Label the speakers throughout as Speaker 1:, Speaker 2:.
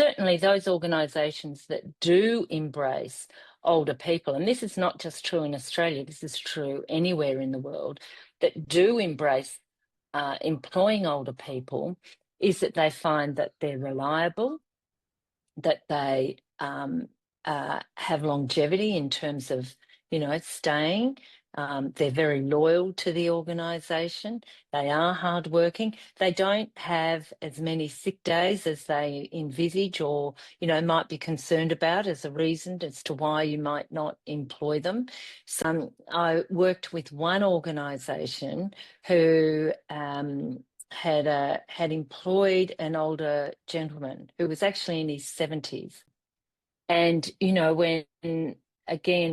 Speaker 1: certainly those organisations that do embrace older people, and this is not just true in Australia, this is true anywhere in the world, that do embrace employing older people, is that they find that they're reliable, that they have longevity in terms of, staying. They're very loyal to the organisation. They are hardworking. They don't have as many sick days as they envisage or, might be concerned about as a reason as to why you might not employ them. So I worked with one organisation who had employed an older gentleman who was actually in his 70s. And,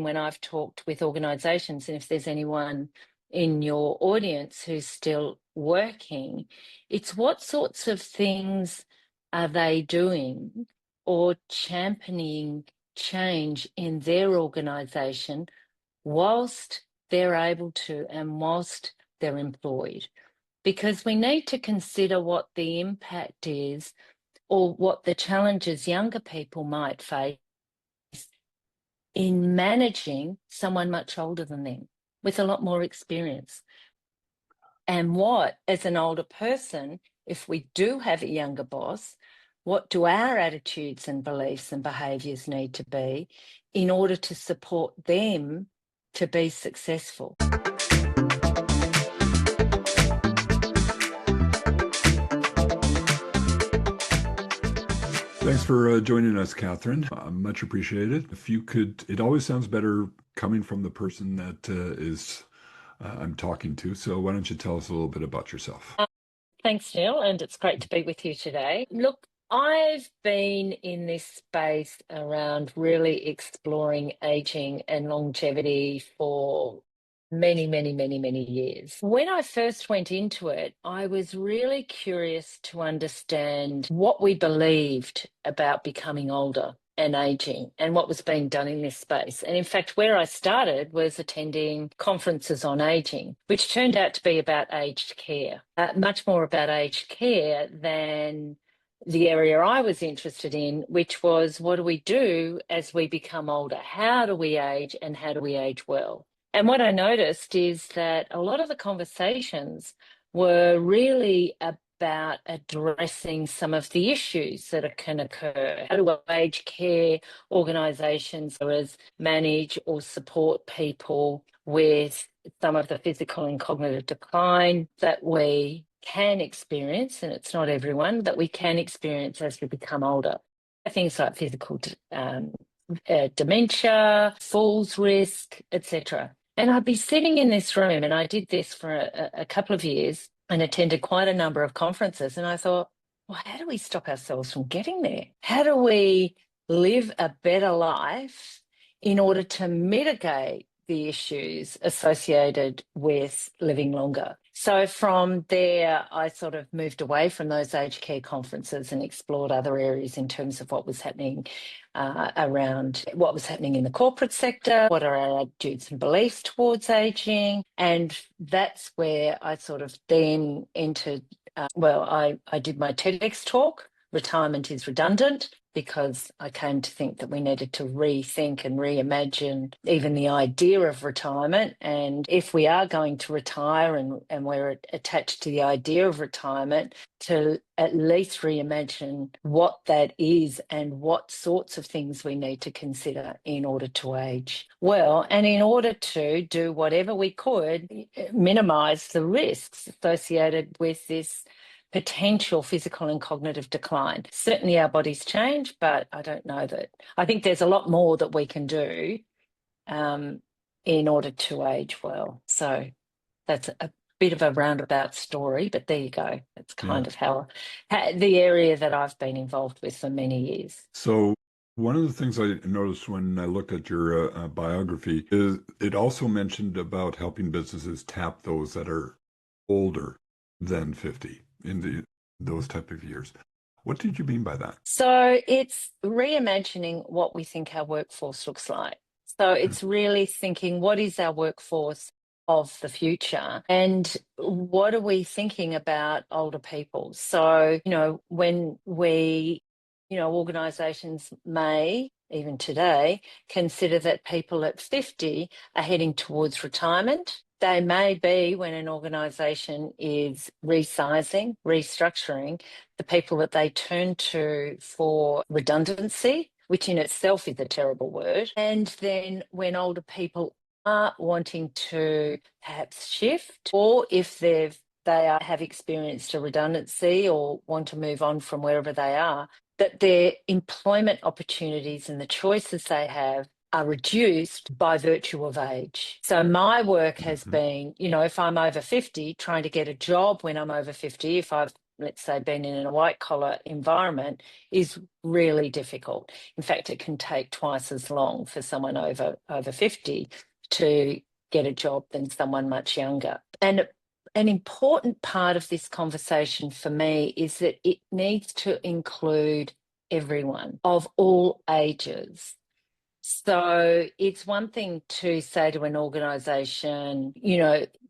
Speaker 1: when I've talked with organisations, and if there's anyone in your audience who's still working, it's what sorts of things are they doing or championing change in their organisation whilst they're able to and whilst they're employed. Because we need to consider what the impact is or what the challenges younger people might face in managing someone much older than them with a lot more experience. And what, as an older person, if we do have a younger boss, what do our attitudes and beliefs and behaviours need to be in order to support them to be successful?
Speaker 2: Thanks for joining us, Catherine. Much appreciated. If you could, it always sounds better coming from the person that I'm talking to. So why don't you tell us a little bit about yourself?
Speaker 1: Thanks, Neil, and it's great to be with you today. Look, I've been in this space around really exploring aging and longevity for many, many, many, many years. When I first went into it, I was really curious to understand what we believed about becoming older and aging and what was being done in this space. And in fact, where I started was attending conferences on aging, which turned out to be about aged care, much more about aged care than the area I was interested in, which was what do we do as we become older? How do we age and how do we age well? And what I noticed is that a lot of the conversations were really about addressing some of the issues that can occur. How do aged care organisations manage or support people with some of the physical and cognitive decline that we can experience, and it's not everyone, that we can experience as we become older? Things like physical dementia, falls risk, etc. And I'd be sitting in this room, and I did this for a couple of years and attended quite a number of conferences. And I thought, well, how do we stop ourselves from getting there? How do we live a better life in order to mitigate the issues associated with living longer? So from there, I sort of moved away from those aged care conferences and explored other areas in terms of what was happening around what was happening in the corporate sector, what are our attitudes and beliefs towards aging. And that's where I sort of then entered, I did my TEDx talk, Retirement is Redundant, because I came to think that we needed to rethink and reimagine even the idea of retirement. And if we are going to retire and we're attached to the idea of retirement, to at least reimagine what that is and what sorts of things we need to consider in order to age well, and in order to do whatever we could, minimise the risks associated with this potential physical and cognitive decline. Certainly our bodies change, but I don't know that. I think there's a lot more that we can do in order to age well. So that's a bit of a roundabout story, but there you go. That's kind of how the area that I've been involved with for many years.
Speaker 2: So one of the things I noticed when I looked at your biography is it also mentioned about helping businesses tap those that are older than 50 in those type of years. What did you mean by that?
Speaker 1: So it's reimagining what we think our workforce looks like. So it's really thinking, what is our workforce of the future and what are we thinking about older people? So, when we organisations may, even today, consider that people at 50 are heading towards retirement. They may be, when an organisation is resizing, restructuring, the people that they turn to for redundancy, which in itself is a terrible word. And then when older people are wanting to perhaps shift, or if have experienced a redundancy or want to move on from wherever they are, that their employment opportunities and the choices they have are reduced by virtue of age. So my work has
Speaker 2: Mhm.
Speaker 1: been, if I'm over 50, trying to get a job when I'm over 50, if I've, let's say, been in a white collar environment, is really difficult. In fact, it can take twice as long for someone over 50 to get a job than someone much younger. And an important part of this conversation for me is that it needs to include everyone of all ages. So it's one thing to say to an organisation,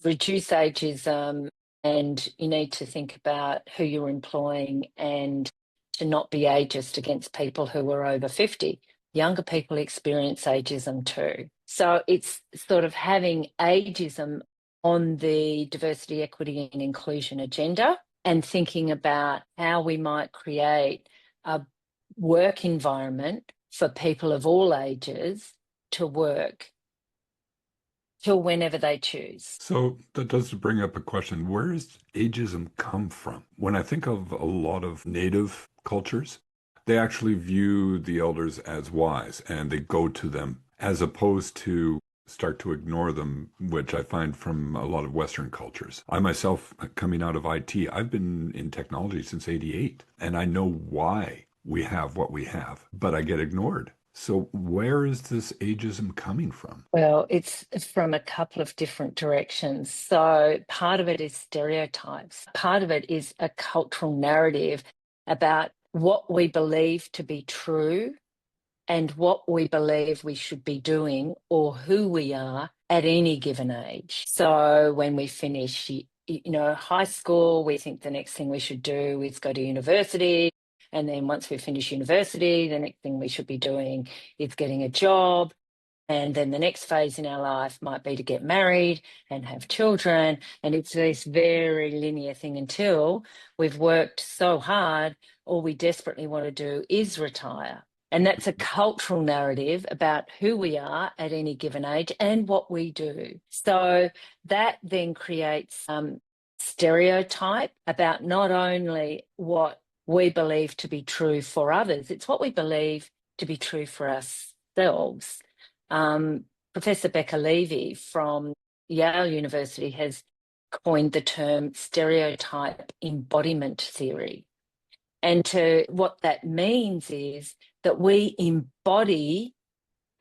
Speaker 1: reduce ageism, and you need to think about who you're employing and to not be ageist against people who are over 50. Younger people experience ageism too. So it's sort of having ageism on the diversity, equity and inclusion agenda and thinking about how we might create a work environment for people of all ages to work till whenever they choose.
Speaker 2: So that does bring up a question. Where does ageism come from? When I think of a lot of native cultures, they actually view the elders as wise and they go to them as opposed to start to ignore them, which I find from a lot of Western cultures. I myself, coming out of IT, I've been in technology since 88, and I know why we have what we have, but I get ignored. So where is this ageism coming from?
Speaker 1: Well, it's from a couple of different directions. So part of it is stereotypes. Part of it is a cultural narrative about what we believe to be true and what we believe we should be doing or who we are at any given age. So when we finish, high school, we think the next thing we should do is go to university. And then once we finish university, the next thing we should be doing is getting a job. And then the next phase in our life might be to get married and have children. And it's this very linear thing until we've worked so hard, all we desperately want to do is retire. And that's a cultural narrative about who we are at any given age and what we do. So that then creates stereotype about not only what we believe to be true for others, it's what we believe to be true for ourselves. Professor Becca Levy from Yale University has coined the term stereotype embodiment theory. And what that means is that we embody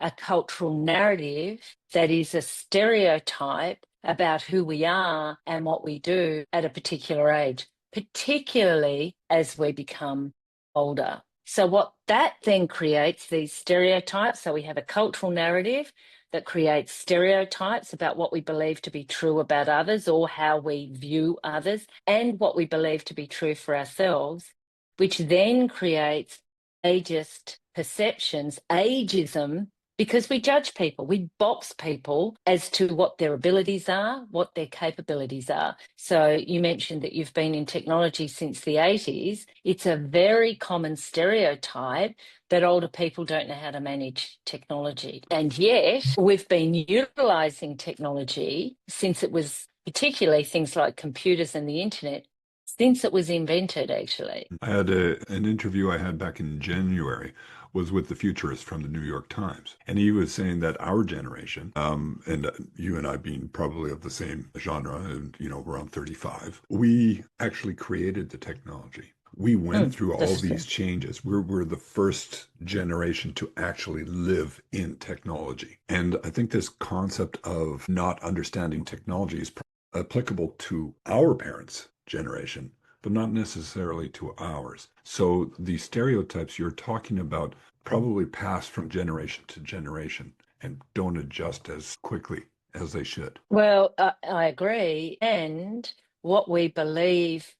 Speaker 1: a cultural narrative that is a stereotype about who we are and what we do at a particular age, particularly as we become older. So what that then creates, these stereotypes, so we have a cultural narrative that creates stereotypes about what we believe to be true about others or how we view others and what we believe to be true for ourselves, which then creates ageist perceptions, ageism, because we judge people, we box people as to what their abilities are, what their capabilities are. So you mentioned that you've been in technology since the 80s. It's a very common stereotype that older people don't know how to manage technology. And yet we've been utilising technology since it was, particularly things like computers and the internet, since it was invented, actually.
Speaker 2: I had an interview I had back in January was with the futurist from the New York Times. And he was saying that our generation, and you and I being probably of the same genre, and, around 35, we actually created the technology. We went through all
Speaker 1: That's
Speaker 2: these
Speaker 1: true.
Speaker 2: changes. We're the first generation to actually live in technology. And I think this concept of not understanding technology is applicable to our parents' generation, but not necessarily to ours. So the stereotypes you're talking about probably pass from generation to generation and don't adjust as quickly as they should.
Speaker 1: Well, I agree. And what we believe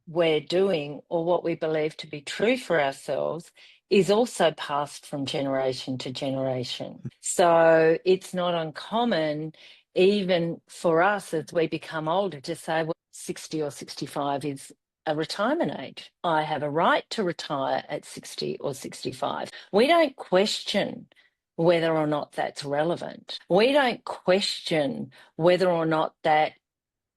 Speaker 1: we're doing or what we believe to be true for ourselves is also passed from generation to generation. So it's not uncommon, even for us as we become older, to say, well, 60 or 65 is a retirement age. I have a right to retire at 60 or 65. We don't question whether or not that's relevant. We don't question whether or not that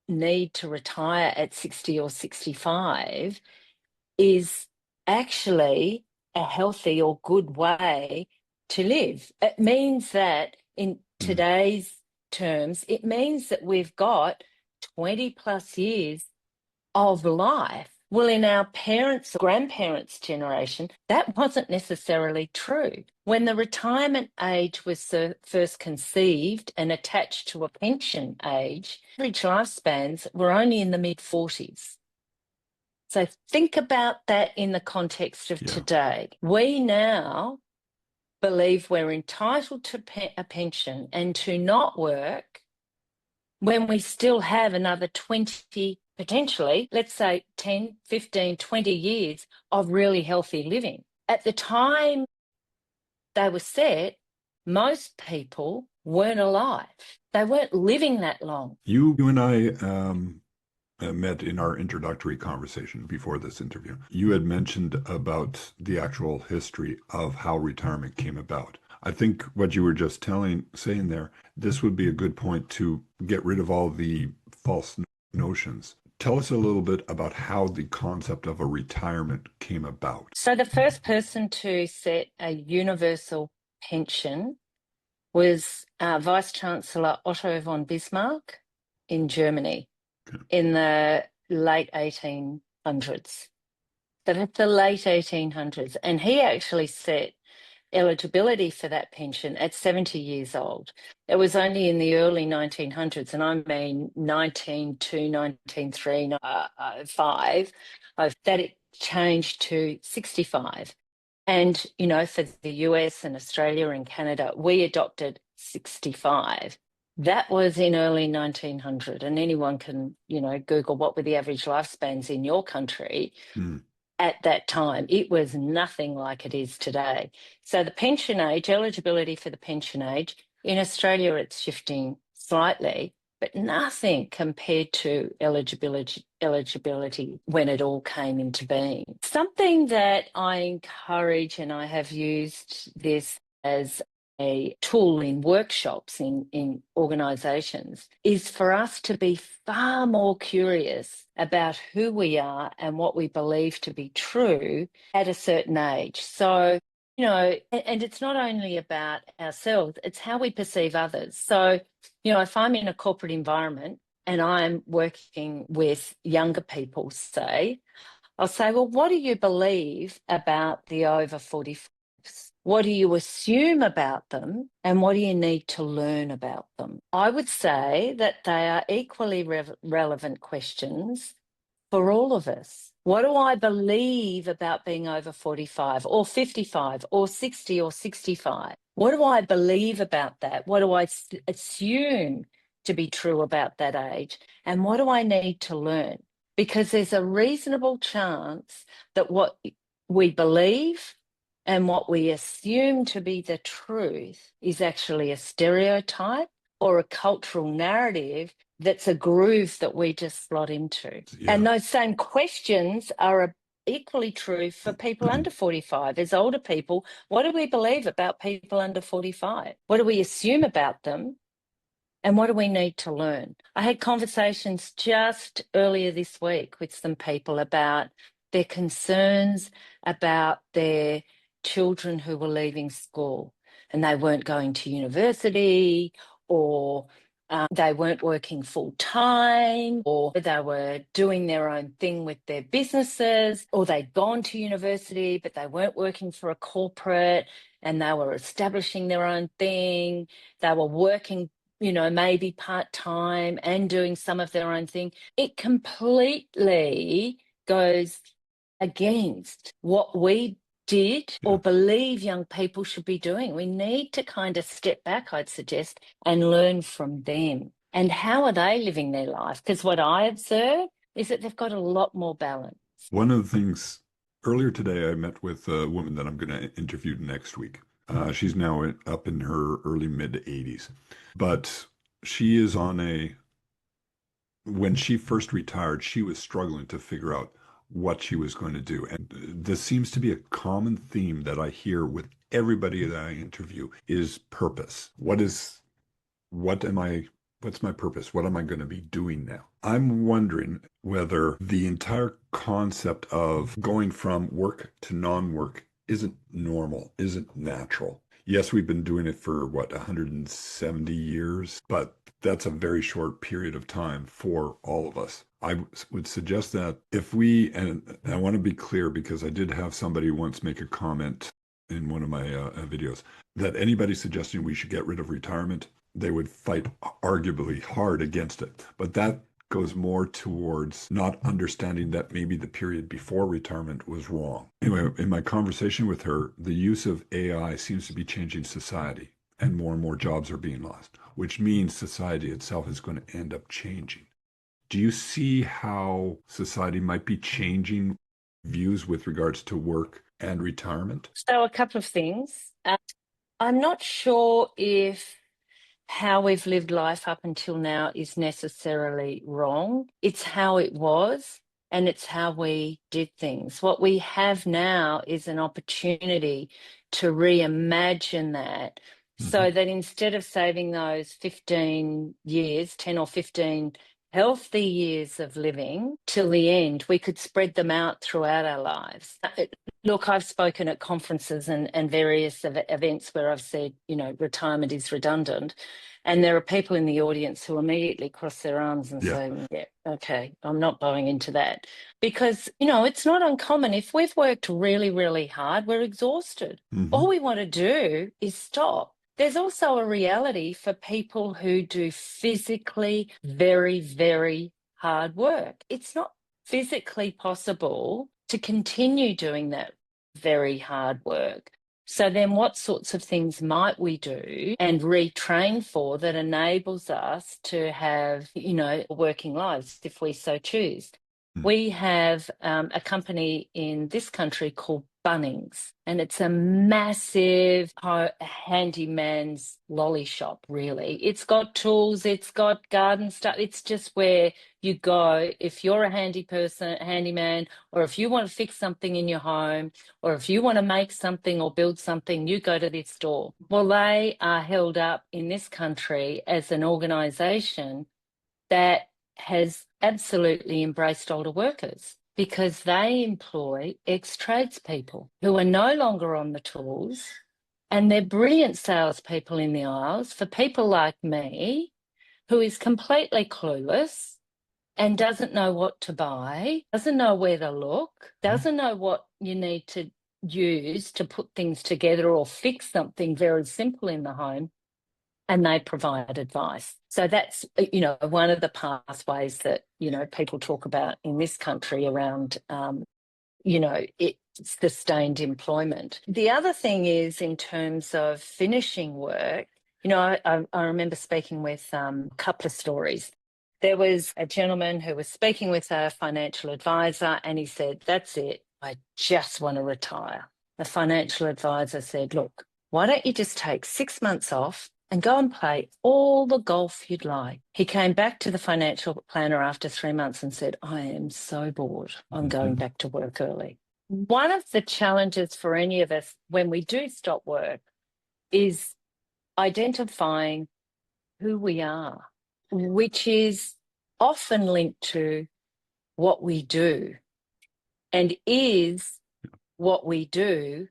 Speaker 1: need to retire at 60 or 65 is actually a healthy or good way to live. It means that in today's terms, it means that we've got 20 plus years of life. Well, in our parents' or grandparents' generation, that wasn't necessarily true. When the retirement age was first conceived and attached to a pension age, average lifespans were only in the mid-40s. So think about that in the context of today. We now believe we're entitled to a pension and to not work when we still have another 20, potentially, let's say 10, 15, 20 years of really healthy living. At the time they were set, most people weren't alive. They weren't living that long.
Speaker 2: You and I met in our introductory conversation before this interview. You had mentioned about the actual history of how retirement came about. I think what you were just saying there, this would be a good point to get rid of all the false notions. Tell us a little bit about how the concept of a retirement came about.
Speaker 1: So the first person to set a universal pension was Vice Chancellor Otto von Bismarck in Germany in the late 1800s. So that's the late 1800s. And he actually set eligibility for that pension at 70 years old. It was only in the early 1900s, and I mean 1902, 1903, 5, that it changed to 65. And, you know, for the US and Australia and Canada, we adopted 65. That was in early 1900, and anyone can, you know, Google what were the average lifespans in your country. At that time, it was nothing like it is today. So the pension age, eligibility for the pension age, in Australia it's shifting slightly, but nothing compared to eligibility when it all came into being. Something that I encourage, and I have used this as a tool in workshops in organisations, is for us to be far more curious about who we are and what we believe to be true at a certain age. So, you know, and it's not only about ourselves, it's how we perceive others. So, you know, if I'm in a corporate environment and I'm working with younger people, say, I'll say, well, what do you believe about the over 45s? What do you assume about them, and what do you need to learn about them? I would say that they are equally relevant questions for all of us. What do I believe about being over 45 or 55 or 60 or 65? What do I believe about that? What do I assume to be true about that age? And what do I need to learn? Because there's a reasonable chance that what we believe and what we assume to be the truth is actually a stereotype or a cultural narrative that's a groove that we just slot into. Yeah. And those same questions are equally true for people under 45. As older people, what do we believe about people under 45? What do we assume about them? And what do we need to learn? I had conversations just earlier this week with some people about their concerns about their children who were leaving school and they weren't going to university, or they weren't working full time, or they were doing their own thing with their businesses, or they'd gone to university but they weren't working for a corporate and they were establishing their own thing. They were working, you know, maybe part-time and doing some of their own thing. It completely goes against what we did or believe young people should be doing. We need to kind of step back, I'd suggest, and learn from them. And how are they living their life? Because what I observe is that they've got a lot more balance.
Speaker 2: One of the things earlier today, I met with a woman that I'm going to interview next week. She's now up in her early mid 80s, but she is on a, when she first retired, she was struggling to figure out what she was going to do. And this seems to be a common theme that I hear with everybody that I interview is purpose. What am I, what's my purpose? What am I going to be doing now? I'm wondering whether the entire concept of going from work to non-work isn't normal, isn't natural. Yes, we've been doing it for what, 170 years, but that's a very short period of time for all of us. I would suggest that if we, and I want to be clear because I did have somebody once make a comment in one of my videos that anybody suggesting we should get rid of retirement, they would fight arguably hard against it. But that goes more towards not understanding that maybe the period before retirement was wrong. Anyway, in my conversation with her, the use of AI seems to be changing society and more jobs are being lost, which means society itself is going to end up changing. Do you see how society might be changing views with regards to work and retirement?
Speaker 1: So, a couple of things. I'm not sure if how we've lived life up until now is necessarily wrong. It's how it was and it's how we did things. What we have now is an opportunity to reimagine that
Speaker 2: Mm-hmm.
Speaker 1: so that instead of saving those 15 years, 10 or 15 healthy years of living till the end, we could spread them out throughout our lives. Look, I've spoken at conferences and various events where I've said, retirement is redundant. And there are people in the audience who immediately cross their arms and
Speaker 2: Yeah.
Speaker 1: say, yeah, okay, I'm not buying into that. Because, it's not uncommon. If we've worked really, really hard, we're exhausted.
Speaker 2: Mm-hmm.
Speaker 1: All we want to do is stop. There's also a reality for people who do physically very, very hard work. It's not physically possible to continue doing that very hard work. So then what sorts of things might we do and retrain for that enables us to have, working lives if we so choose? We have a company in this country called Bunnings, and it's a massive handyman's lolly shop, really. It's got tools, it's got garden stuff. It's just where you go if you're a handyman, or if you want to fix something in your home, or if you want to make something or build something, you go to this store. Well, they are held up in this country as an organisation that has absolutely embraced older workers because they employ ex-tradespeople who are no longer on the tools, and they're brilliant salespeople in the aisles for people like me, who is completely clueless and doesn't know what to buy, doesn't know where to look, doesn't know what you need to use to put things together or fix something very simple in the home, and they provide advice. So that's, one of the pathways that, people talk about in this country around, it's sustained employment. The other thing is in terms of finishing work, I remember speaking with a couple of stories. There was a gentleman who was speaking with a financial advisor and he said, that's it, I just want to retire. The financial advisor said, look, why don't you just take 6 months off and go and play all the golf you'd like? He came back to the financial planner after 3 months and said, I am so bored. I'm going back to work early. One of the challenges for any of us when we do stop work is identifying who we are, which is often linked to what we do. And is what we do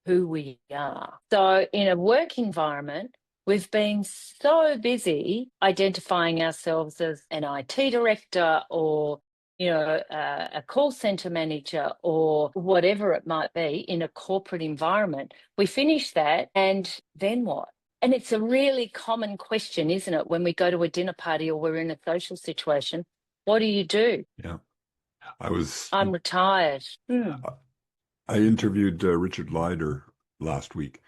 Speaker 1: who we are? So in a work environment, we've been so busy identifying ourselves as an IT director or, a call center manager or whatever it might be in a corporate environment. We finish that and then what? And it's a really common question, isn't it? When we go to a dinner party or we're in a social situation, what do you do?
Speaker 2: Yeah. I was
Speaker 1: I'm retired.
Speaker 2: I interviewed Richard Leider last week,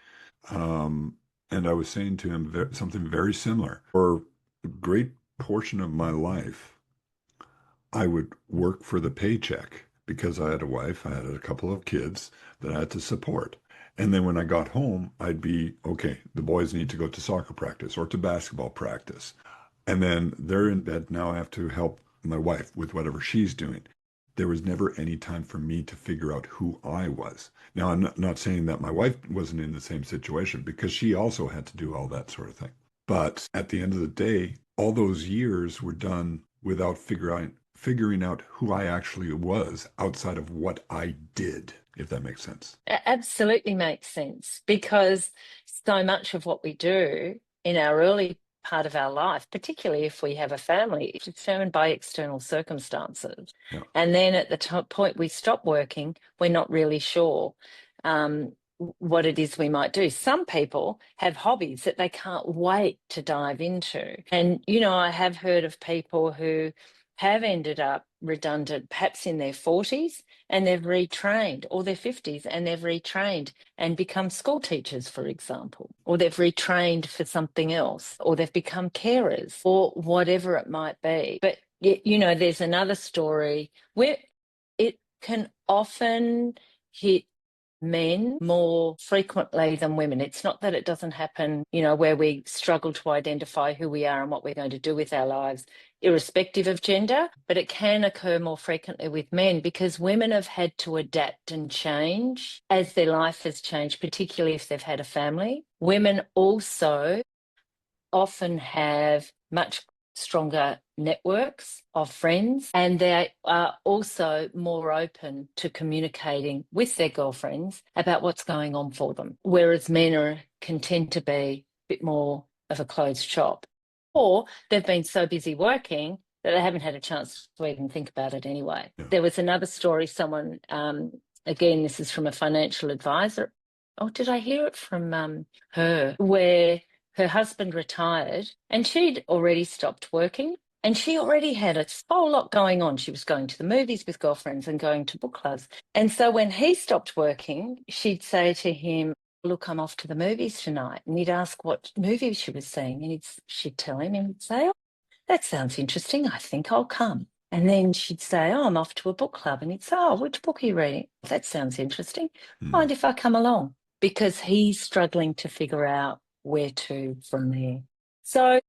Speaker 2: and I was saying to him something very similar. For a great portion of my life, I would work for the paycheck because I had a wife, I had a couple of kids that I had to support. And then when I got home, I'd be, okay, the boys need to go to soccer practice or to basketball practice. And then they're in bed. Now I have to help my wife with whatever she's doing. There was never any time for me to figure out who I was. Now, I'm not saying that my wife wasn't in the same situation because she also had to do all that sort of thing. But at the end of the day, all those years were done without figuring out who I actually was outside of what I did, if that makes sense.
Speaker 1: Absolutely makes sense, because so much of what we do in our early part of our life, particularly if we have a family, is determined by external circumstances.
Speaker 2: Yeah.
Speaker 1: And then at the point we stop working, we're not really sure what it is we might do. Some people have hobbies that they can't wait to dive into. And, I have heard of people who have ended up redundant, perhaps in their 40s, and they've retrained, or their 50s and they've retrained and become school teachers, for example, or they've retrained for something else, or they've become carers, or whatever it might be. But, there's another story where it can often hit men more frequently than women. It's not that it doesn't happen, where we struggle to identify who we are and what we're going to do with our lives, irrespective of gender, but it can occur more frequently with men because women have had to adapt and change as their life has changed, particularly if they've had a family. Women also often have much stronger networks of friends, and they are also more open to communicating with their girlfriends about what's going on for them, whereas can tend to be a bit more of a closed shop, or they've been so busy working that they haven't had a chance to even think about it anyway.
Speaker 2: Yeah.
Speaker 1: There was another story, someone, again, this is from a financial advisor. Oh, did I hear it from her, where her husband retired and she'd already stopped working and she already had a whole lot going on. She was going to the movies with girlfriends and going to book clubs. And so when he stopped working, she'd say to him, look, I'm off to the movies tonight. And he'd ask what movie she was seeing. And she'd tell him and he'd say, oh, that sounds interesting. I think I'll come. And then she'd say, oh, I'm off to a book club. And he'd say, oh, which book are you reading? That sounds interesting. Mind if I come along? Because he's struggling to figure out where to from there. So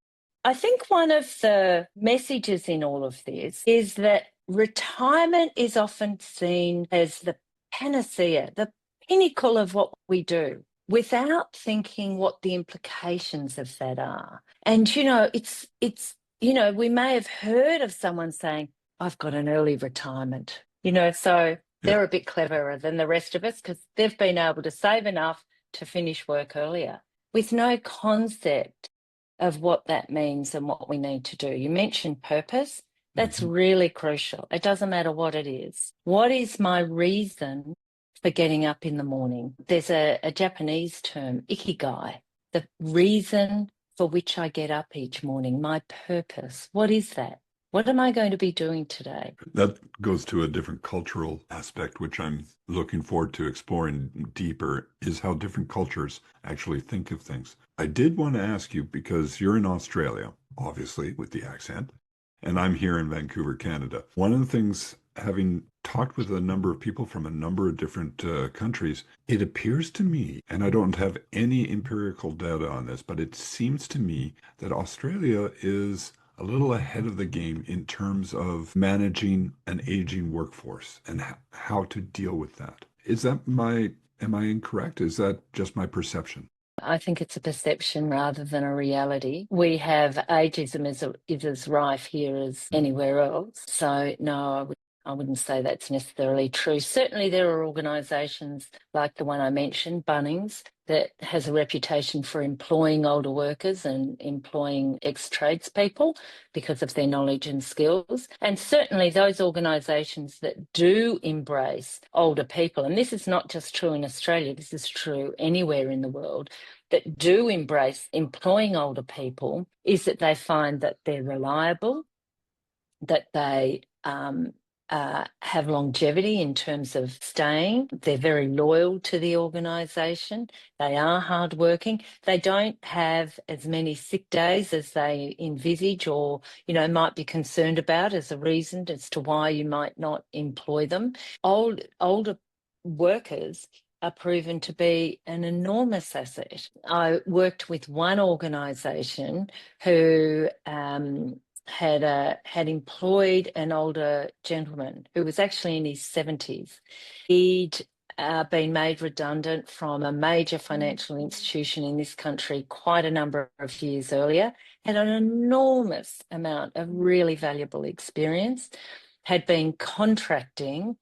Speaker 1: I think one of the messages in all of this is that retirement is often seen as the panacea, the pinnacle of what we do, without thinking what the implications of that are. And, we may have heard of someone saying, I've got an early retirement, so they're a bit cleverer than the rest of us because they've been able to save enough to finish work earlier, with no concept of what that means and what we need to do. You mentioned purpose. That's really crucial. It doesn't matter what it is. What is my reason for getting up in the morning? There's a Japanese term, ikigai, the reason for which I get up each morning, my purpose. What is that? What am I going to be doing today?
Speaker 2: That goes to a different cultural aspect, which I'm looking forward to exploring deeper, is how different cultures actually think of things. I did want to ask you, because you're in Australia, obviously, with the accent, and I'm here in Vancouver, Canada. One of the things, having talked with a number of people from a number of different countries, it appears to me, and I don't have any empirical data on this, but it seems to me that Australia is a little ahead of the game in terms of managing an aging workforce and how to deal with that. Am I incorrect? Is that just my perception?
Speaker 1: I think it's a perception rather than a reality. We have ageism is as rife here as anywhere else. So no, I wouldn't say that's necessarily true. Certainly there are organisations like the one I mentioned, Bunnings, that has a reputation for employing older workers and employing ex-tradespeople because of their knowledge and skills. And certainly those organisations that do embrace older people, and this is not just true in Australia, this is true anywhere in the world, that do embrace employing older people, is that they find that they're reliable, that they have longevity in terms of staying. They're very loyal to the organisation. They are hardworking. They don't have as many sick days as they envisage or, might be concerned about as a reason as to why you might not employ them. Older workers are proven to be an enormous asset. I worked with one organisation who had employed an older gentleman who was actually in his 70s. He'd been made redundant from a major financial institution in this country quite a number of years earlier, had an enormous amount of really valuable experience, had been contracting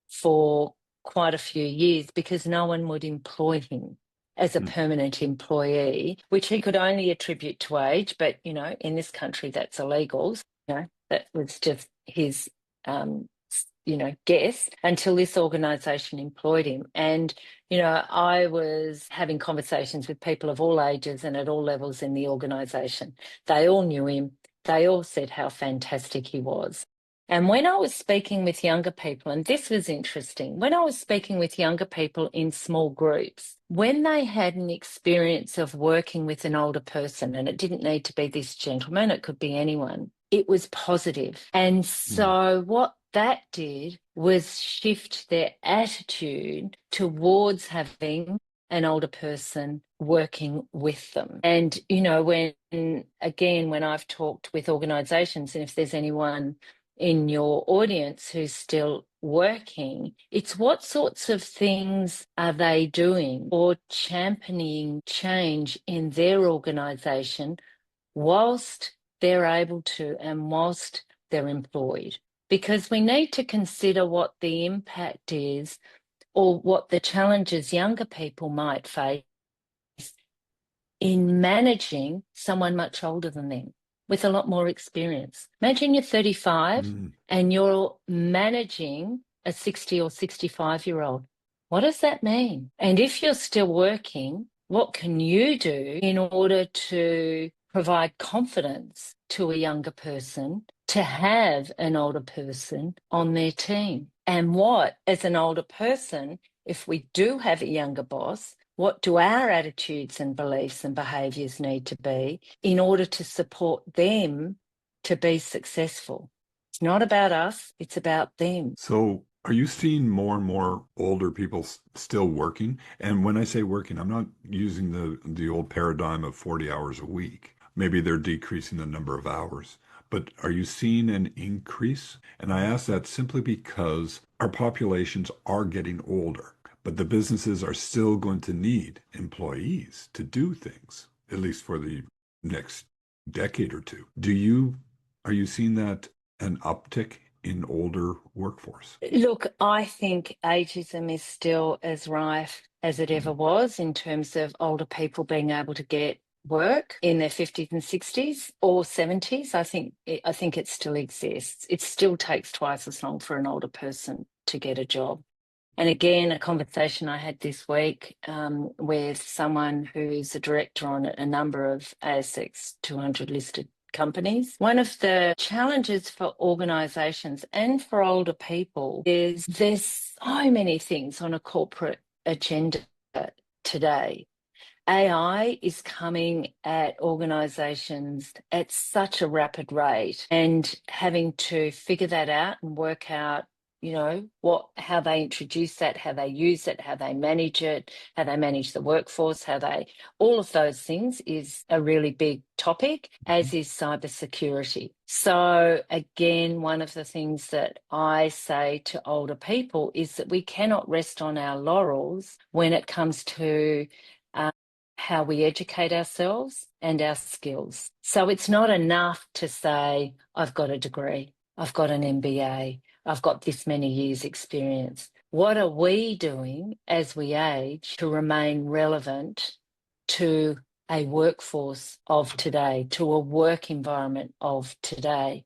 Speaker 1: for quite a few years because no one would employ him as a
Speaker 2: Mm.
Speaker 1: permanent employee, which he could only attribute to age. But, in this country, that's illegal. That was just his, guess until this organisation employed him. And, I was having conversations with people of all ages and at all levels in the organisation. They all knew him. They all said how fantastic he was. And when I was speaking with younger people, and this was interesting, when I was speaking with younger people in small groups, when they had an experience of working with an older person, and it didn't need to be this gentleman, it could be anyone, it was positive. And
Speaker 2: Mm.
Speaker 1: so what that did was shift their attitude towards having an older person working with them. And, when I've talked with organisations, and if there's anyone in your audience who's still working, it's what sorts of things are they doing or championing change in their organisation whilst they're able to and whilst they're employed. Because we need to consider what the impact is or what the challenges younger people might face in managing someone much older than them with a lot more experience. Imagine you're 35
Speaker 2: Mm.
Speaker 1: and you're managing a 60 or 65-year-old. What does that mean? And if you're still working, what can you do in order to provide confidence to a younger person to have an older person on their team? And what, as an older person, if we do have a younger boss, what do our attitudes and beliefs and behaviours need to be in order to support them to be successful? It's not about us, it's about them.
Speaker 2: So, are you seeing more and more older people still working? And when I say working, I'm not using the old paradigm of 40 hours a week. Maybe they're decreasing the number of hours. But are you seeing an increase? And I ask that simply because our populations are getting older, but the businesses are still going to need employees to do things, at least for the next decade or two. Are you seeing that an uptick in older workforce?
Speaker 1: Look, I think ageism is still as rife as it ever
Speaker 2: Mm.
Speaker 1: was in terms of older people being able to get work in their 50s and 60s or 70s. I think it still exists. It still takes twice as long for an older person to get a job. And again, a conversation I had this week with someone who's a director on a number of ASX 200 listed companies. One of the challenges for organisations and for older people is there's so many things on a corporate agenda today. AI is coming at organisations at such a rapid rate, and having to figure that out and work out, how they introduce that, how they use it, how they manage it, how they manage the workforce, all of those things is a really big topic, as is cybersecurity. So again, one of the things that I say to older people is that we cannot rest on our laurels when it comes to how we educate ourselves and our skills. So it's not enough to say, I've got a degree, I've got an MBA, I've got this many years' experience. What are we doing as we age to remain relevant to a workforce of today, to a work environment of today?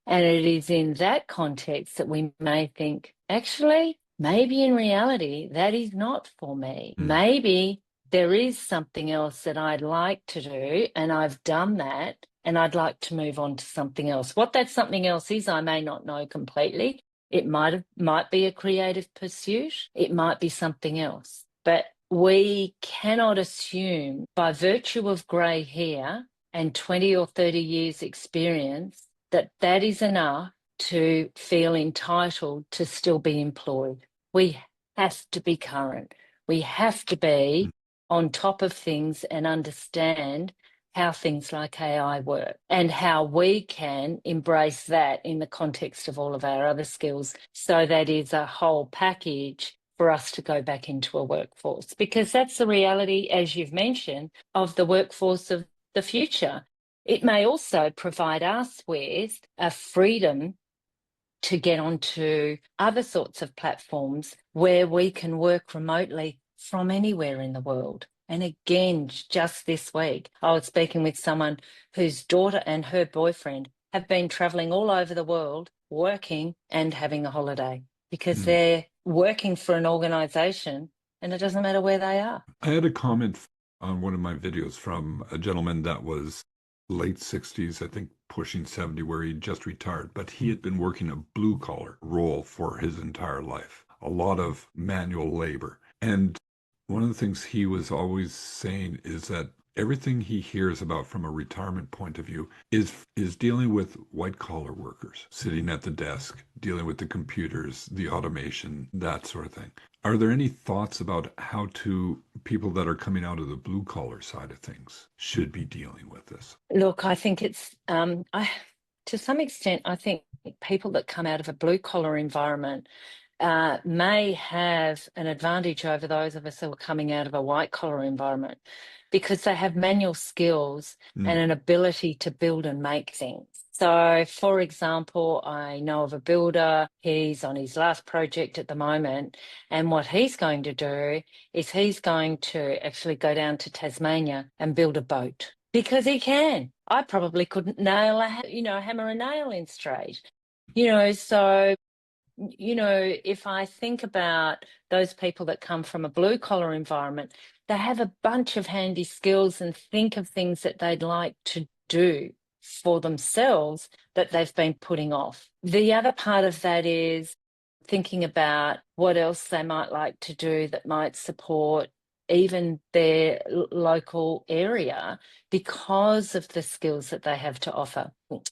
Speaker 1: And it is in that context that we may think, actually, maybe in reality, that is not for me.
Speaker 2: Mm.
Speaker 1: Maybe there is something else that I'd like to do, and I've done that, and I'd like to move on to something else. What that something else is, I may not know completely, It might be a creative pursuit. It might be something else. But we cannot assume by virtue of grey hair and 20 or 30 years experience that that is enough to feel entitled to still be employed. We have to be current. We have to be on top of things and understand how things like AI work and how we can embrace that in the context of all of our other skills. So that is a whole package for us to go back into a workforce, because that's the reality, as you've mentioned, of the workforce of the future. It may also provide us with a freedom to get onto other sorts of platforms where we can work remotely from anywhere in the world. And again, just this week, I was speaking with someone whose daughter and her boyfriend have been travelling all over the world, working and having a holiday because they're working for an organisation and it doesn't matter where they are.
Speaker 2: I had a comment on one of my videos from a gentleman that was late 60s, I think pushing 70, where he just retired, but he had been working a blue collar role for his entire life, a lot of manual labor. And one of the things he was always saying is that everything he hears about from a retirement point of view is dealing with white collar workers sitting at the desk, dealing with the computers, the automation, that sort of thing. Are there any thoughts about how people that are coming out of the blue collar side of things should be dealing with this?
Speaker 1: Look, I think it's, to some extent, I think people that come out of a blue collar environment may have an advantage over those of us who are coming out of a white collar environment because they have manual skills and an ability to build and make things. So, for example, I know of a builder, he's on his last project at the moment, and what he's going to do is he's going to actually go down to Tasmania and build a boat because he can. I probably couldn't nail hammer a nail in straight. So if I think about those people that come from a blue collar environment, they have a bunch of handy skills and think of things that they'd like to do for themselves that they've been putting off. The other part of that is thinking about what else they might like to do that might support even their local area because of the skills that they have to offer.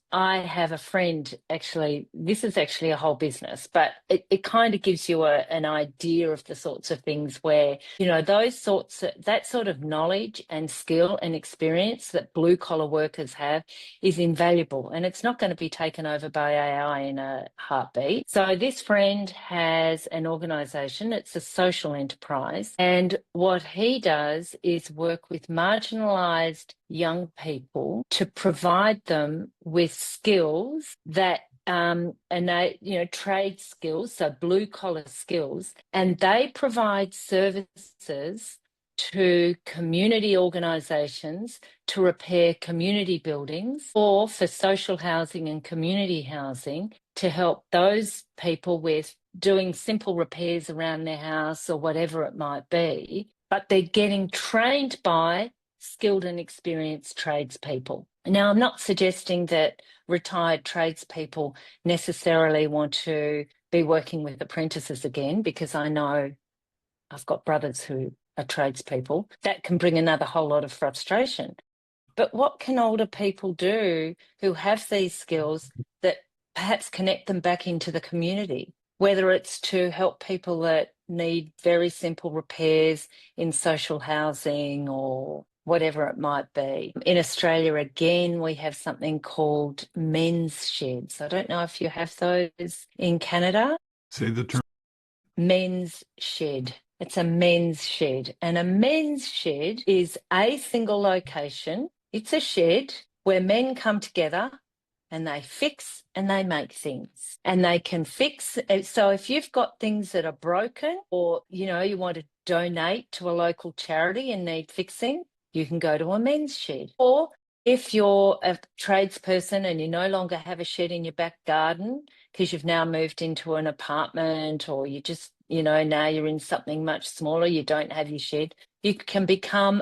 Speaker 1: I have a friend, actually, this is actually a whole business, but it kind of gives you an idea of the sorts of things where, that sort of knowledge and skill and experience that blue collar workers have is invaluable and it's not going to be taken over by AI in a heartbeat. So this friend has an organisation, it's a social enterprise, and what he does is work with marginalised young people to provide them with skills that trade skills, so blue collar skills, and they provide services to community organisations to repair community buildings or for social housing and community housing to help those people with doing simple repairs around their house or whatever it might be, but they're getting trained by skilled and experienced tradespeople. Now, I'm not suggesting that retired tradespeople necessarily want to be working with apprentices again, because I know I've got brothers who are tradespeople. That can bring another whole lot of frustration. But what can older people do who have these skills that perhaps connect them back into the community, whether it's to help people that need very simple repairs in social housing or whatever it might be. In Australia, again, we have something called men's sheds. I don't know if you have those in Canada.
Speaker 2: Say the term.
Speaker 1: Men's shed. It's a men's shed. And a men's shed is a single location. It's a shed where men come together and they fix and they make things. And they can fix. So if you've got things that are broken or, you want to donate to a local charity and need fixing, you can go to a men's shed. Or if you're a tradesperson and you no longer have a shed in your back garden because you've now moved into an apartment or you just, now you're in something much smaller, you don't have your shed, you can become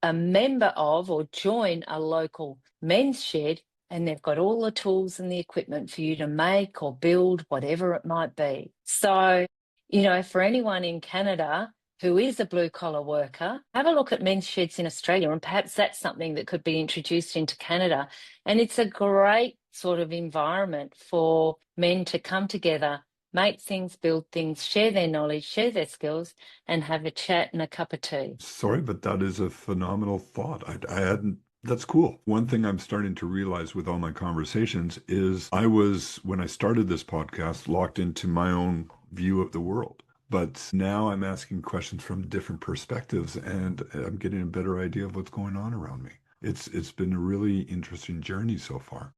Speaker 1: a member of or join a local men's shed and they've got all the tools and the equipment for you to make or build whatever it might be. So, for anyone in Canada who is a blue collar worker, have a look at men's sheds in Australia, and perhaps that's something that could be introduced into Canada. And it's a great sort of environment for men to come together, make things, build things, share their knowledge, share their skills, and have a chat and a cup of tea.
Speaker 2: Sorry, but that is a phenomenal thought. I hadn't. That's cool. One thing I'm starting to realize with all my conversations is I was, when I started this podcast, locked into my own view of the world. But now I'm asking questions from different perspectives and I'm getting a better idea of what's going on around me. It's been a really interesting journey so far.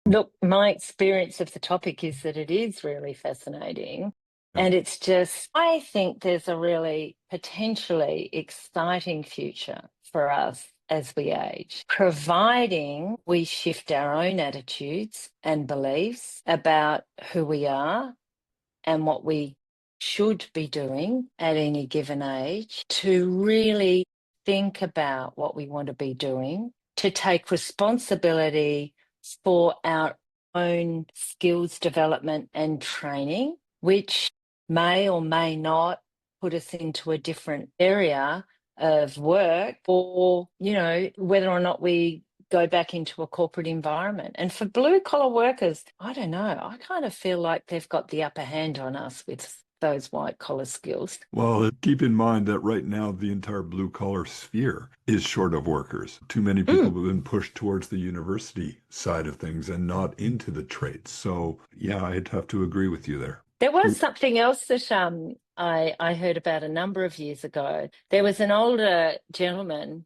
Speaker 1: Look, my experience of the topic is that it is really fascinating.
Speaker 2: Yeah.
Speaker 1: And it's just, I think there's a really potentially exciting future for us as we age, providing we shift our own attitudes and beliefs about who we are and what we should be doing at any given age, to really think about what we want to be doing, to take responsibility for our own skills development and training, which may or may not put us into a different area of work, or, whether or not we go back into a corporate environment. And for blue collar workers, I don't know, I kind of feel like they've got the upper hand on us with those white collar skills.
Speaker 2: Well, keep in mind that right now the entire blue collar sphere is short of workers. Too many people have been pushed towards the university side of things and not into the trades. So, yeah, I'd have to agree with you there.
Speaker 1: There was something else that I heard about a number of years ago. There was an older gentleman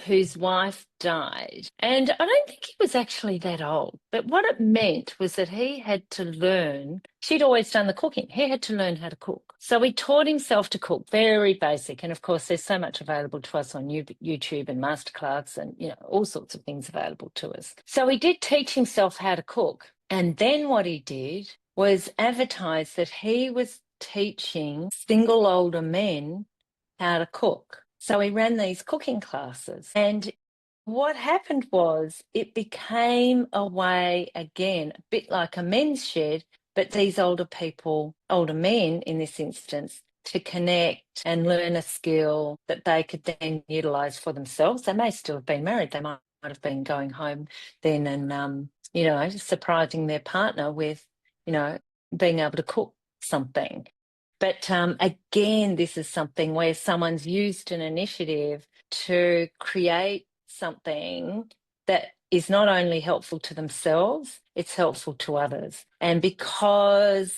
Speaker 1: whose wife died. And I don't think he was actually that old. But what it meant was that he had to learn, she'd always done the cooking. He had to learn how to cook. So he taught himself to cook, very basic. And of course, there's so much available to us on YouTube and masterclass and, all sorts of things available to us. So he did teach himself how to cook. And then what he did was advertise that he was teaching single older men how to cook. So he ran these cooking classes. And what happened was it became a way, again, a bit like a men's shed, but these older people, older men in this instance, to connect and learn a skill that they could then utilise for themselves. They may still have been married. They might have been going home then and, surprising their partner with, being able to cook something. But again, this is something where someone's used an initiative to create something that is not only helpful to themselves, it's helpful to others. And because,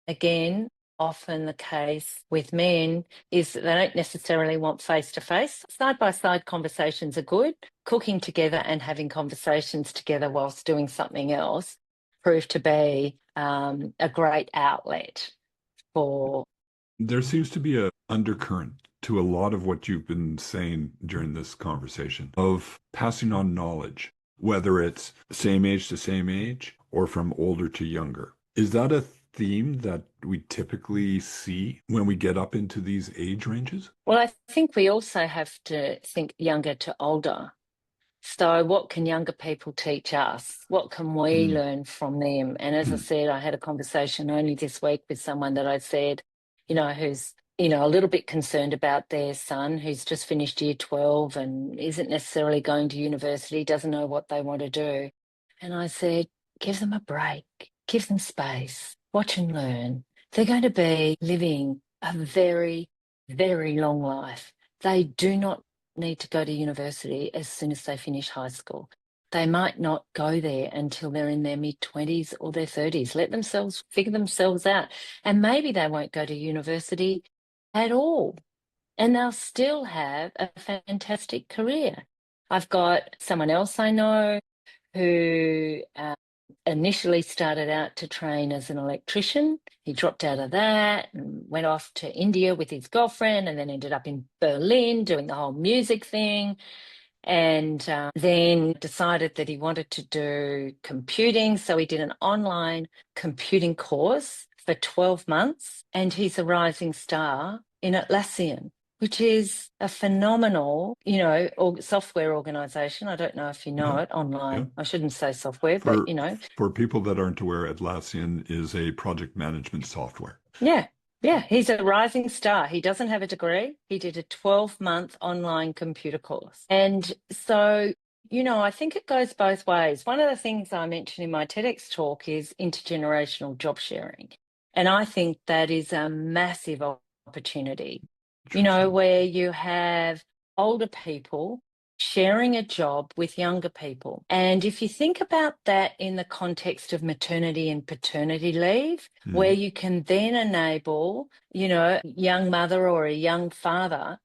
Speaker 1: again, often the case with men is that they don't necessarily want face-to-face. Side-by-side conversations are good. Cooking together and having conversations together whilst doing something else proved to be a great outlet.
Speaker 2: There seems to be an undercurrent to a lot of what you've been saying during this conversation of passing on knowledge, whether it's same age to same age or from older to younger. Is that a theme that we typically see when we get up into these age ranges?
Speaker 1: Well, I think we also have to think younger to older. So what can younger people teach us? What can we learn from them? And as I said, I had a conversation only this week with someone that I said, who's, a little bit concerned about their son who's just finished year 12 and isn't necessarily going to university, doesn't know what they want to do. And I said, give them a break, give them space, watch and learn. They're going to be living a very, very long life. They do not need to go to university as soon as they finish high school. They might not go there until they're in their mid-20s or their 30s. Let themselves figure themselves out. And maybe they won't go to university at all. And they'll still have a fantastic career. I've got someone else I know who initially started out to train as an electrician. He dropped out of that and went off to India with his girlfriend and then ended up in Berlin doing the whole music thing. And then decided that he wanted to do computing. So he did an online computing course for 12 months and he's a rising star in Atlassian, which is a phenomenal, software organization. I don't know if you know
Speaker 2: Yeah,
Speaker 1: it
Speaker 2: yeah.
Speaker 1: online. I shouldn't say software, but
Speaker 2: For for people that aren't aware, Atlassian is a project management software.
Speaker 1: yeah, yeah. He's a rising star. He doesn't have a degree. He did a 12-month online computer course. And so, I think it goes both ways. One of the things I mentioned in my TEDx talk is intergenerational job sharing. And I think that is a massive opportunity,
Speaker 2: Interesting.
Speaker 1: where you have older people sharing a job with younger people. And if you think about that in the context of maternity and paternity leave, where
Speaker 2: Mhm.
Speaker 1: you can then enable, a young mother or a young father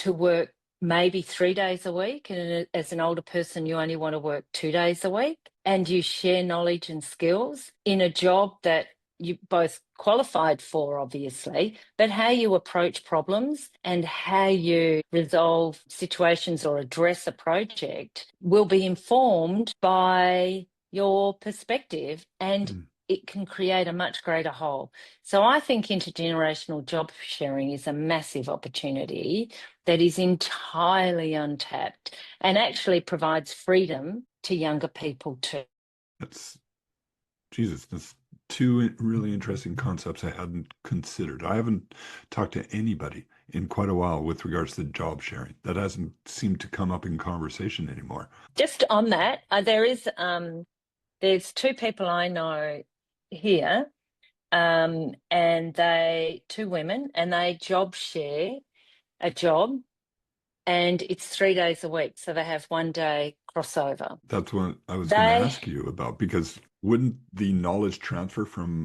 Speaker 1: to work maybe 3 days a week. And as an older person, you only want to work 2 days a week. And you share knowledge and skills in a job that you both qualified for, obviously, but how you approach problems and how you resolve situations or address a project will be informed by your perspective, and
Speaker 2: Mm.
Speaker 1: it can create a much greater whole. So I think intergenerational job sharing is a massive opportunity that is entirely untapped and actually provides freedom to younger people too.
Speaker 2: That's Jesus. That's two really interesting concepts I hadn't considered. I haven't talked to anybody in quite a while with regards to job sharing. That hasn't seemed to come up in conversation anymore.
Speaker 1: Just on that, there's two people I know here, and they two women, and they job share a job, and it's 3 days a week, so they have 1 day crossover.
Speaker 2: That's what I was going to
Speaker 1: They
Speaker 2: ask you about, because wouldn't the knowledge transfer from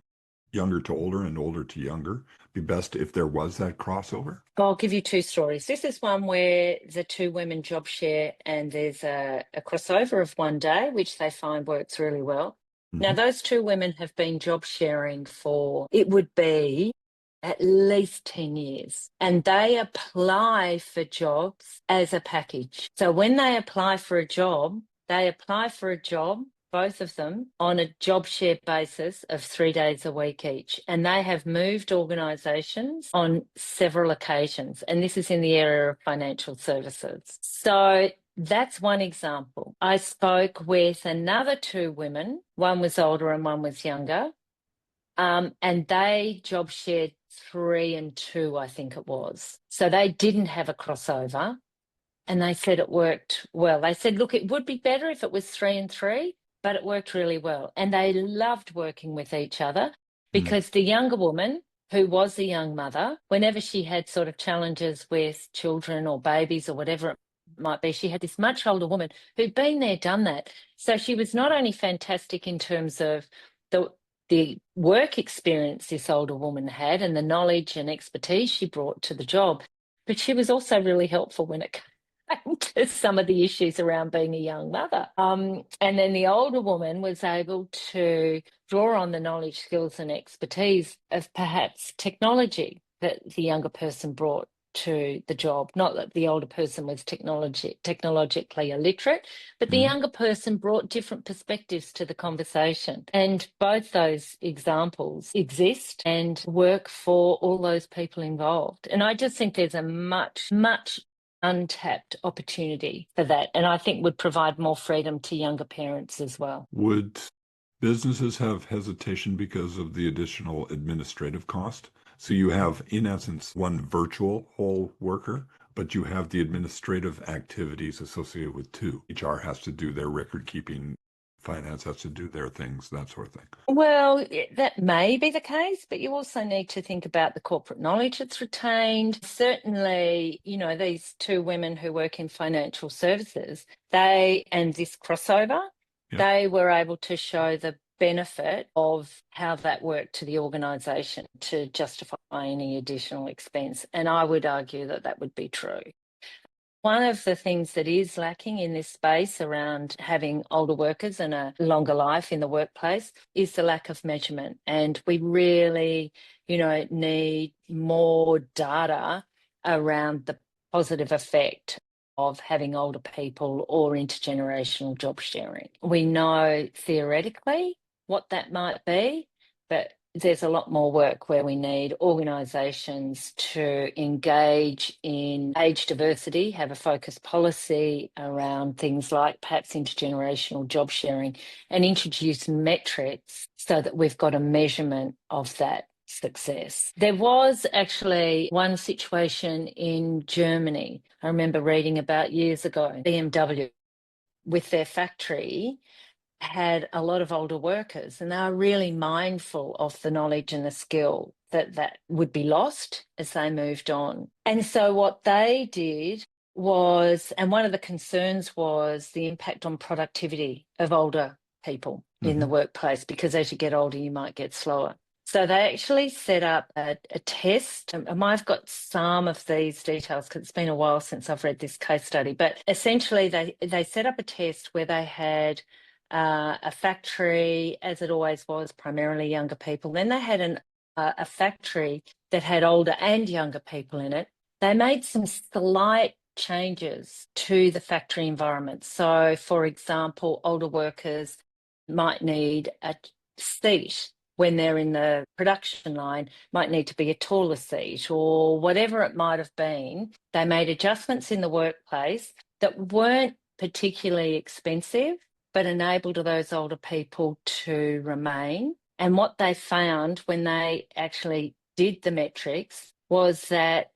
Speaker 2: younger to older and older to younger be best if there was that crossover?
Speaker 1: I'll give you two stories. This is one where the two women job share and there's a crossover of 1 day, which they find works really well. Now,
Speaker 2: Hmm.
Speaker 1: those two women have been job sharing for, it would be at least 10 years, and they apply for jobs as a package. So when they apply for a job, both of them, on a job share basis of 3 days a week each. And they have moved organisations on several occasions. And this is in the area of financial services. So that's one example. I spoke with another two women. One was older and one was younger. And they job shared 3 and 2, I think it was. So they didn't have a crossover. And they said it worked well. They said, look, it would be better if it was 3 and 3, but it worked really well. And they loved working with each other
Speaker 2: Mm.
Speaker 1: because the younger woman, who was a young mother, whenever she had sort of challenges with children or babies or whatever it might be, she had this much older woman who'd been there, done that. So she was not only fantastic in terms of the the work experience this older woman had and the knowledge and expertise she brought to the job, but she was also really helpful when it to some of the issues around being a young mother. And then the older woman was able to draw on the knowledge, skills, and expertise of perhaps technology that the younger person brought to the job. Not that the older person was technologically illiterate, but the
Speaker 2: Mm.
Speaker 1: younger person brought different perspectives to the conversation. And both those examples exist and work for all those people involved. And I just think there's a much, much untapped opportunity for that, and I think would provide more freedom to younger parents as well.
Speaker 2: Would businesses have hesitation because of the additional administrative cost? So you have, in essence, one virtual whole worker, but you have the administrative activities associated with two. HR has to do their record keeping, finance has to do their things, that sort of thing.
Speaker 1: Well, that may be the case, but you also need to think about the corporate knowledge that's retained. Certainly, these two women who work in financial services, and this crossover,
Speaker 2: Yeah.
Speaker 1: they were able to show the benefit of how that worked to the organisation to justify any additional expense. And I would argue that that would be true. One of the things that is lacking in this space around having older workers and a longer life in the workplace is the lack of measurement. And we really, need more data around the positive effect of having older people or intergenerational job sharing. We know theoretically what that might be, but there's a lot more work where we need organisations to engage in age diversity, have a focused policy around things like perhaps intergenerational job sharing, and introduce metrics so that we've got a measurement of that success. There was actually one situation in Germany, I remember reading about years ago, BMW with their factory had a lot of older workers, and they were really mindful of the knowledge and the skill that would be lost as they moved on. And so what they did was, and one of the concerns was the impact on productivity of older people in the workplace, because as you get older, you might get slower. So they actually set up a test. I've got some of these details because it's been a while since I've read this case study, but essentially they set up a test where they had a factory, as it always was, primarily younger people. Then they had a factory that had older and younger people in it. They made some slight changes to the factory environment. So, for example, older workers might need a seat when they're in the production line, might need to be a taller seat, or whatever it might have been. They made adjustments in the workplace that weren't particularly expensive, but enabled those older people to remain. And what they found when they actually did the metrics was that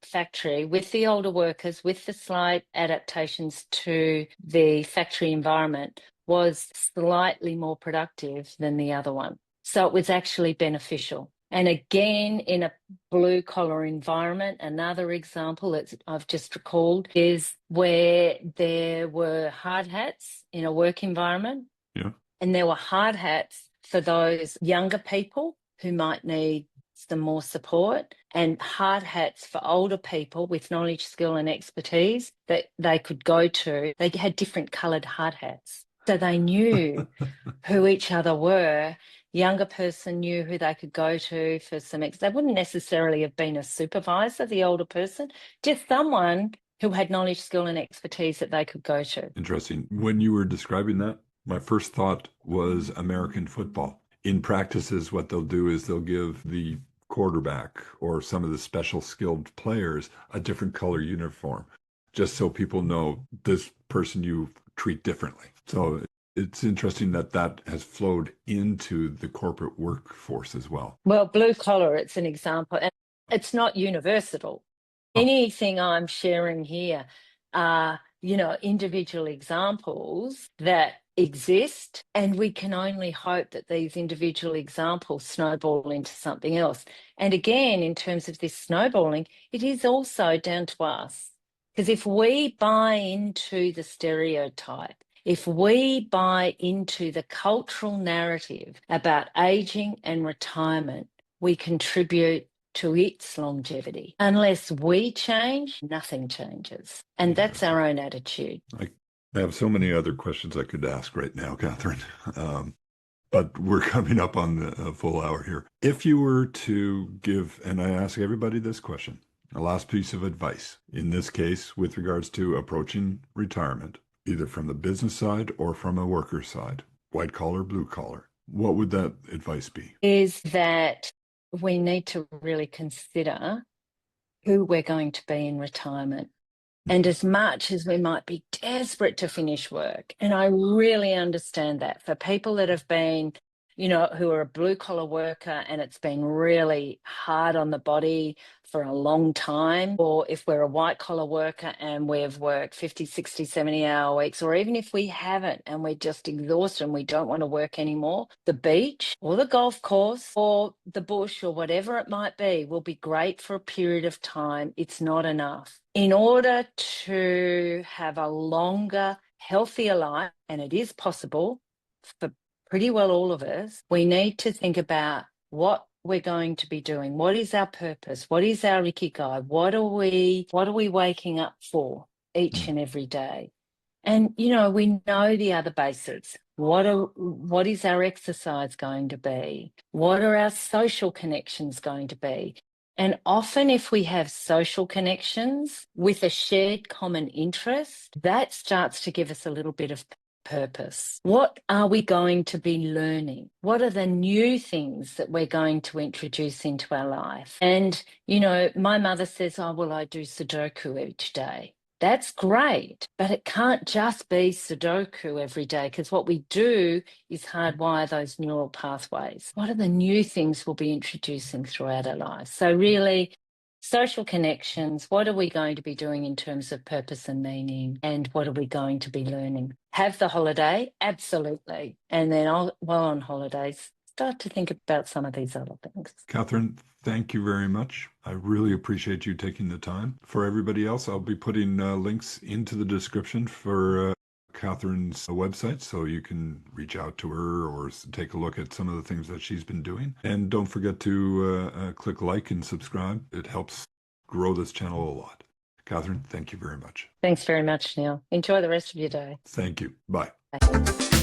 Speaker 1: factory, with the older workers, with the slight adaptations to the factory environment, was slightly more productive than the other one. So it was actually beneficial. And again, in a blue collar environment, another example that I've just recalled is where there were hard hats in a work environment.
Speaker 2: Yeah.
Speaker 1: And there were hard hats for those younger people who might need some more support, and hard hats for older people with knowledge, skill and expertise that they could go to. They had different coloured hard hats. So they knew who each other were. Younger person knew who they could go to for some they wouldn't necessarily have been a supervisor, the older person, just someone who had knowledge, skill and expertise that they could go to.
Speaker 2: Interesting. When you were describing that, my first thought was American football. In practices, what they'll do is they'll give the quarterback or some of the special skilled players a different color uniform, just so people know this person you treat differently. So it's interesting that that has flowed into the corporate workforce as well.
Speaker 1: Well, blue collar, it's an example, and it's not universal. Anything I'm sharing here are, individual examples that exist, and we can only hope that these individual examples snowball into something else. And again, in terms of this snowballing, it is also down to us. Because if we buy into the stereotype, if we buy into the cultural narrative about aging and retirement, we contribute to its longevity. Unless we change, nothing changes. And that's our own attitude.
Speaker 2: I have so many other questions I could ask right now, Catherine. But we're coming up on the full hour here. If you were to give, and I ask everybody this question, a last piece of advice, in this case, with regards to approaching retirement, either from the business side or from a worker side, white collar, blue collar, what would that advice be?
Speaker 1: Is that we need to really consider who we're going to be in retirement. And as much as we might be desperate to finish work, and I really understand that for people that have been, who are a blue collar worker and it's been really hard on the body for a long time, or if we're a white collar worker and we've worked 50, 60, 70-hour weeks, or even if we haven't and we're just exhausted and we don't want to work anymore, the beach or the golf course or the bush or whatever it might be will be great for a period of time. It's not enough. In order to have a longer, healthier life, and it is possible for pretty well all of us, we need to think about what we're going to be doing. What is our purpose? What is our ikigai? What are we waking up for each and every day? And, we know the other basics. What is our exercise going to be? What are our social connections going to be? And often if we have social connections with a shared common interest, that starts to give us a little bit of purpose? What are we going to be learning? What are the new things that we're going to introduce into our life? And, you know, my mother says, oh, well, I do Sudoku each day. That's great, but it can't just be Sudoku every day, because what we do is hardwire those neural pathways. What are the new things we'll be introducing throughout our lives? So really, social connections, what are we going to be doing in terms of purpose and meaning? And what are we going to be learning? Have the holiday? Absolutely. And then while on holidays, start to think about some of these other things.
Speaker 2: Catherine, thank you very much. I really appreciate you taking the time. For everybody else, I'll be putting links into the description for Catherine's website, so you can reach out to her or take a look at some of the things that she's been doing. And don't forget to click like and subscribe. It helps grow this channel a lot. Catherine, thank you very much.
Speaker 1: Thanks very much, Neil. Enjoy the rest of your day.
Speaker 2: Thank you. Bye.
Speaker 1: Bye.